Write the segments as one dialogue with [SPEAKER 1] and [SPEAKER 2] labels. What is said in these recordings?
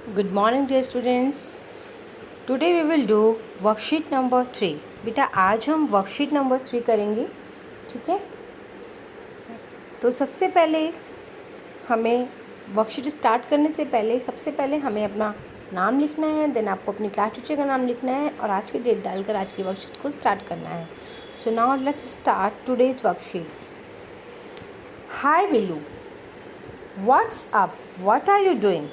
[SPEAKER 1] Good morning dear students. Today we will do worksheet number 3. बेटा आज हम worksheet number 3 करेंगे. ठीक है, तो सबसे पहले हमें वर्कशीट स्टार्ट करने से पहले सबसे पहले हमें अपना नाम लिखना है. देन आपको अपनी क्लास टीचर का नाम लिखना है और आज की डेट डालकर आज की वर्कशीट को स्टार्ट करना है. So now let's start today's worksheet. Hi Billu, what's up, what are you doing?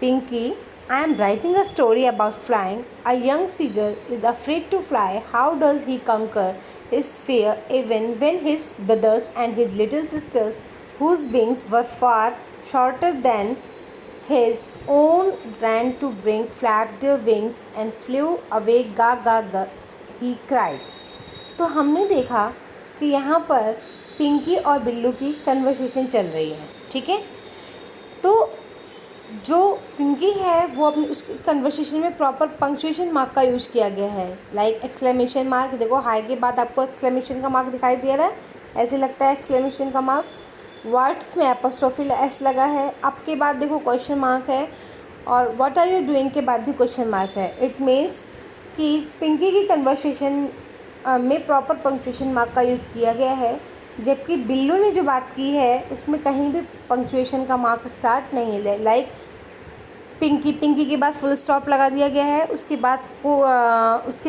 [SPEAKER 1] Pinky, I am writing a story about flying. A young seagull is afraid to fly. How does he conquer his fear even when his brothers and his little sisters, whose wings were far shorter than his own, ran to bring, flapped their wings and flew away, ga ga ga, he cried. तो हमने देखा कि यहाँ पर पिंकी और बिल्लू की conversation चल रही है. ठीक है, तो जो पिंकी है वो अपनी उसकी कन्वर्सेशन में प्रॉपर पंक्चुएशन मार्क का यूज़ किया गया है. Like exclamation mark. देखो हाई के बाद आपको एक्सक्लेमेशन का मार्क दिखाई दे रहा है, ऐसे लगता है एक्सक्लेमेशन का मार्क. वर्ड्स में एपोस्ट्रोफी एस लगा है. अप के बाद देखो क्वेश्चन मार्क है और व्हाट आर यू डूइंग के बाद भी क्वेश्चन मार्क है. इट मीन्स कि पिंकी की कन्वर्सेशन में प्रॉपर पंक्चुएशन मार्क का यूज़ किया गया है, जबकि बिल्लू ने जो बात की है उसमें कहीं भी पंक्चुएशन का मार्क स्टार्ट नहीं है. लाइक पिंकी के बाद फुल स्टॉप लगा दिया गया है. उसके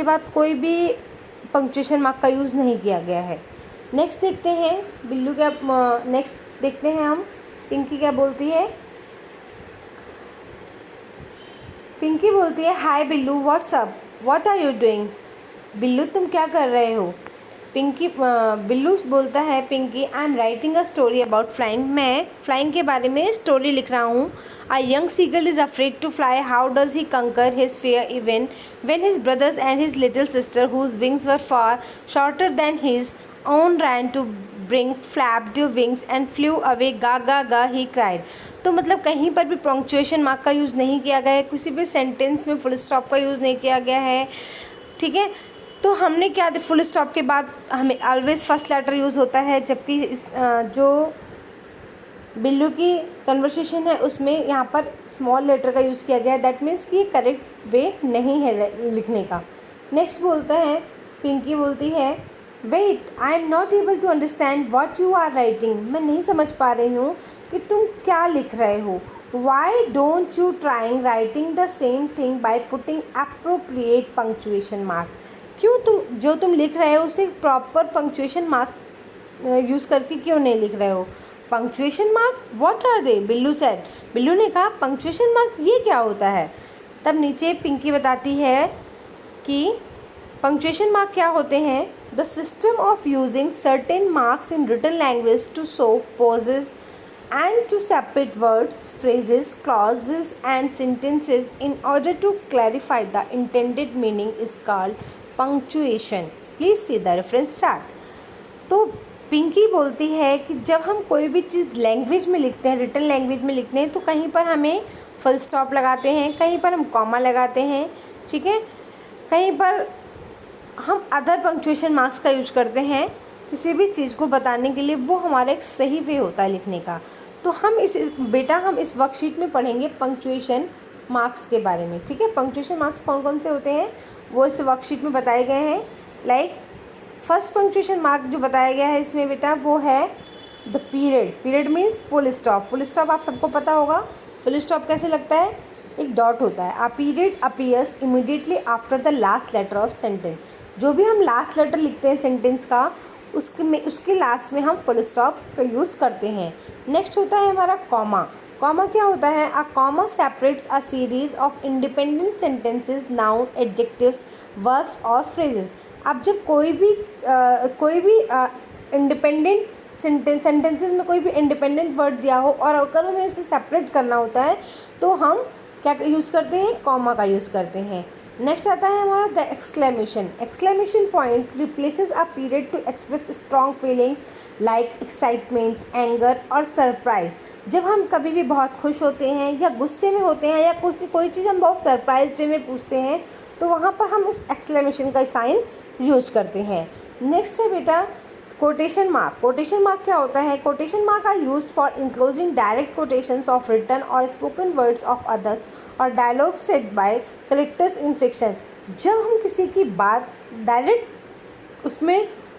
[SPEAKER 1] बाद कोई भी पंक्चुएशन मार्क का यूज़ नहीं किया गया है. नेक्स्ट देखते हैं बिल्लू क्या नेक्स्ट देखते हैं हम पिंकी क्या बोलती है. पिंकी बोलती है hi Billu, what's up, what are you doing? Billu तुम क्या कर रहे हो? बिल्लू बोलता है Pinky I am writing a story about flying. मैं फ्लाइंग के बारे में स्टोरी लिख रहा हूँ. A young seagull is afraid to fly. How does he conquer his fear even when his brothers and his little sister whose wings were far shorter than his own ran to bring, flapped your wings and flu away, गा गा गा, he cried. तो मतलब कहीं पर भी punctuation mark का use नहीं किया गया है, किसी भी सेंटेंस में फुल स्टॉप का यूज़ नहीं किया गया है. ठीक है, तो हमने क्या फुल स्टॉप के बाद हमें ऑलवेज फर्स्ट लेटर यूज़ होता है, जबकि जो बिल्लू की कन्वर्सेशन है उसमें यहाँ पर स्मॉल लेटर का यूज़ किया गया है. दैट मीन्स कि ये करेक्ट वे नहीं है लिखने का. नेक्स्ट बोलता है पिंकी बोलती है wait, I am not able to understand what you are writing. मैं नहीं समझ पा रही हूँ कि तुम क्या लिख रहे हो. Why don't you trying writing the same thing by putting appropriate punctuation mark. क्यों जो तुम लिख रहे हो उसे प्रॉपर पंक्चुएशन मार्क यूज़ करके क्यों नहीं लिख रहे हो? Punctuation mark, what are they? Billu said. Billu ने कहा पंक्चुएशन मार्क ये क्या होता है? तब नीचे पिंकी बताती है कि पंक्चुएशन मार्क क्या होते हैं. The system of using certain marks in written language to show pauses and to separate words, phrases, clauses and sentences in order to clarify the intended meaning is called punctuation. Please see the reference chart. तो पिंकी बोलती है कि जब हम कोई भी चीज़ language में लिखते हैं, रिटन लैंग्वेज में लिखते हैं, तो कहीं पर हमें फुल स्टॉप लगाते हैं, कहीं पर हम कॉमा लगाते हैं. ठीक है, कहीं पर हम अदर पंक्चुएशन मार्क्स का यूज करते हैं किसी भी चीज़ को बताने के लिए. वो हमारा एक सही वे होता है लिखने का. तो हम हम इस वर्कशीट में पढ़ेंगे पंक्चुएशन मार्क्स के बारे में. ठीक है, पंक्चुएशन मार्क्स कौन कौन से होते हैं वो इस वर्कशीट में बताए गए हैं. लाइक फर्स्ट पंक्चुएशन मार्क जो बताया गया है इसमें बेटा वो है the period. Period means full stop. Full stop आप सबको पता होगा. फुल स्टॉप कैसे लगता है? एक डॉट होता है. A period appears immediately after the last letter of sentence. जो भी हम लास्ट लेटर लिखते हैं सेंटेंस का उसके लास्ट में हम फुल स्टॉप का यूज़ करते हैं. नेक्स्ट होता है हमारा कॉमा. कॉमा क्या होता है? A comma separates a series of independent sentences, noun, adjectives, verbs और फ्रेजेस. अब जब कोई भी इंडिपेंडेंट सेंटेंसेस में कोई भी इंडिपेंडेंट वर्ड दिया हो और अगर हमें उसे सेपरेट करना होता है तो हम क्या यूज़ करते हैं? कॉमा का यूज़ करते हैं. नेक्स्ट आता है हमारा the exclamation. Exclamation point replaces a period to express strong feelings like excitement, anger और सरप्राइज. जब हम कभी भी बहुत खुश होते हैं या गुस्से में होते हैं या कोई चीज़ हम बहुत सरप्राइज वे में पूछते हैं तो वहाँ पर हम इस एक्सक्लेमेशन का साइन यूज करते हैं. नेक्स्ट है बेटा कोटेशन मार्क क्या होता है? Quotation mark are used for enclosing direct quotations of written और स्पोकन वर्ड्स ऑफ अदर्स और dialogue said by characters in fiction. जब हम किसी की बात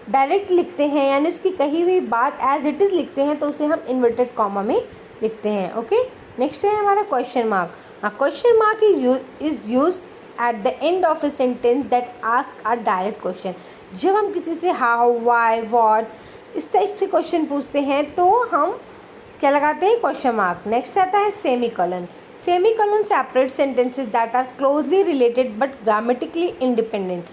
[SPEAKER 1] डायरेक्ट लिखते हैं, यानी उसकी कही हुई बात एज इट इज़ लिखते हैं, तो उसे हम इन्वर्टेड कॉमा में लिखते हैं। ओके, नेक्स्ट है हमारा question mark. Question mark is use at the end of a sentence that ask a direct question. जब हम किसी से how, Y, what is type से क्वेश्चन पूछते हैं तो हम क्या लगाते हैं? Question mark. नेक्स्ट आता है semicolon. Semicolon separate sentences that are closely related but grammatically independent.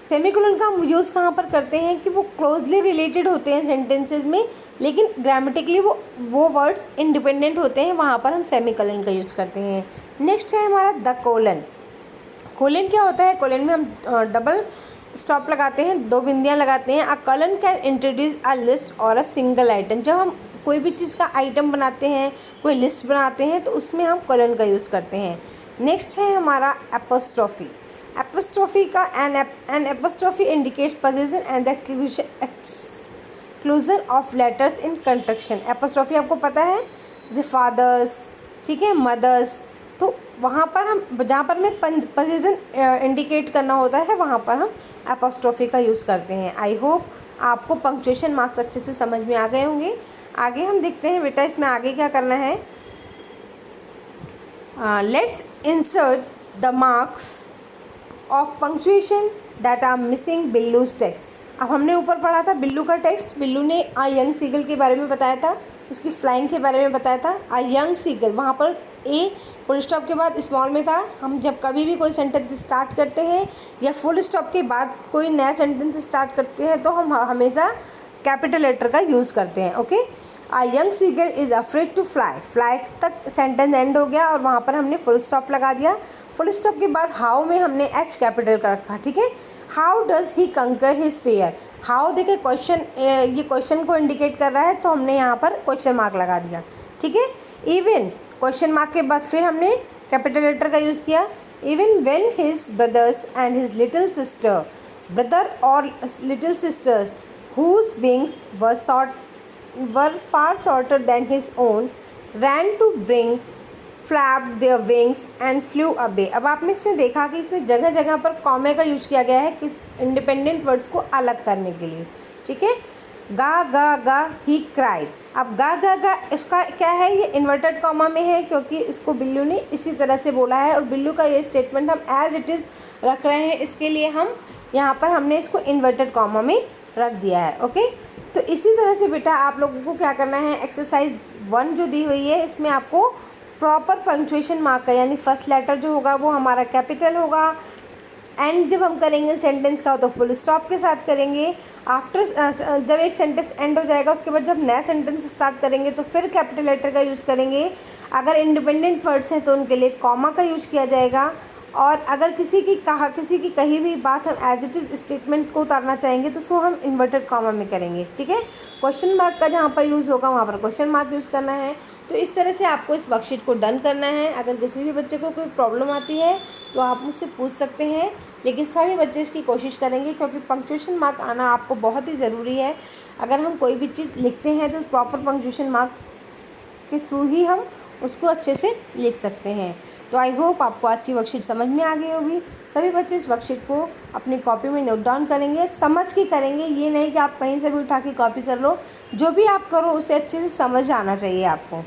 [SPEAKER 1] Semicolon का हम यूज़ कहाँ पर करते हैं कि वो क्लोजली रिलेटेड होते हैं सेंटेंसेज में, लेकिन ग्रामेटिकली वो वर्ड्स इंडिपेंडेंट होते हैं, वहाँ पर हम सेमी कॉलन का यूज़ करते हैं। नेक्स्ट है हमारा द कोलन। कोलन क्या होता है? कोलन में हम डबल स्टॉप लगाते हैं, 2 बिंदियाँ लगाते हैं। A colon can introduce a list और अ सिंगल आइटम। जब हम कोई भी चीज़ का आइटम बनाते हैं, कोई लिस्ट बनाते हैं, तो उसमें हम कोलन का यूज़ करते हैं। नेक्स्ट है हमारा एपोस्ट्रोफी। एपोस्ट्रोफी का an apostrophe indicates position and exclusion of letters in contraction. Apostrophe आपको पता है, जैसे फादर्स, ठीक है, मदर्स, तो वहाँ पर हम जहाँ पर हमें पोजीशन इंडिकेट करना होता है, वहाँ पर हम एपोस्ट्रोफी का यूज़ करते हैं। आई होप आपको पंक्चुएशन मार्क्स अच्छे से समझ में आ गए होंगे। आगे हम देखते हैं बेटा इसमें आगे क्या करना है। Let's insert the marks of punctuation that are missing Billu's text. अब हमने ऊपर पढ़ा था बिल्लू का टेक्स्ट। बिल्लू ने आ यंग सीगल के बारे में बताया था, उसकी फ्लाइंग के बारे में बताया था। आ यंग सीगल, वहाँ पर ए फुल स्टॉप के बाद स्मॉल में था। हम जब कभी भी कोई सेंटेंस स्टार्ट करते हैं या फुल स्टॉप के बाद कोई नया सेंटेंस स्टार्ट करते हैं तो हम हमेशा कैपिटल लेटर का यूज़ करते हैं। Okay, a young seagull is afraid to fly. Fly तक सेंटेंस एंड हो गया और वहाँ पर हमने फुल स्टॉप लगा दिया। फुल स्टॉप के बाद हाउ में हमने एच कैपिटल का रखा, ठीक है। How does he conquer his fair. How देखिए क्वेश्चन, ये क्वेश्चन को इंडिकेट कर रहा है, तो हमने यहाँ पर क्वेश्चन मार्क लगा दिया, ठीक है। इवन क्वेश्चन मार्क के बाद फिर हमने कैपिटल लेटर का यूज़ किया। Even when his brothers and his little sister, brother और little sister whose wings were far shorter than his own, ran to bring, flapped their wings and flew away। अब आपने इसमें देखा कि इसमें जगह जगह पर कॉमे का यूज किया गया है कि इंडिपेंडेंट वर्ड्स को अलग करने के लिए, ठीक है। गा गा गा ही क्राइड। अब गा गा गा इसका क्या है, ये इन्वर्टेड कॉमा में है क्योंकि इसको बिल्लू ने इसी तरह से बोला है और बिल्लू का ये स्टेटमेंट हम एज इट इज़ रख रहे हैं, इसके लिए हम यहाँ पर हमने इसको इन्वर्टेड कॉमा में रख दिया है। ओके, तो इसी तरह से बेटा आप लोगों को क्या करना है, एक्सरसाइज 1 जो दी हुई है इसमें आपको प्रॉपर पंक्चुएशन मार्क का, यानी फर्स्ट लेटर जो होगा वो हमारा कैपिटल होगा। एंड जब हम करेंगे सेंटेंस का तो फुल स्टॉप के साथ करेंगे। आफ्टर जब एक सेंटेंस एंड हो जाएगा उसके बाद जब नया सेंटेंस स्टार्ट करेंगे तो फिर कैपिटल लेटर का यूज़ करेंगे। अगर इंडिपेंडेंट वर्ड्स हैं तो उनके लिए कॉमा का यूज़ किया जाएगा। और अगर किसी की कही हुई बात हम एज इट इज़ स्टेटमेंट को उतारना चाहेंगे तो उसको हम इन्वर्टेड कॉमा में करेंगे, ठीक है। क्वेश्चन मार्क का जहाँ पर यूज़ होगा वहाँ पर क्वेश्चन मार्क यूज़ करना है। तो इस तरह से आपको इस वर्कशीट को डन करना है। अगर किसी भी बच्चे को कोई प्रॉब्लम आती है तो आप मुझसे पूछ सकते हैं, लेकिन सभी बच्चे इसकी कोशिश करेंगे क्योंकि पंक्चुएशन मार्क आना आपको बहुत ही ज़रूरी है। अगर हम कोई भी चीज़ लिखते हैं तो प्रॉपर पंक्चुएशन मार्क के थ्रू ही हम उसको अच्छे से लिख सकते हैं। तो आई होप आपको आज की वर्कशीट समझ में आ गई होगी। सभी बच्चे इस वर्कशीट को अपनी कॉपी में नोट डाउन करेंगे, समझ के करेंगे। ये नहीं कि आप कहीं से भी उठा के कॉपी कर लो, जो भी आप करो उसे अच्छे से समझ आना चाहिए आपको।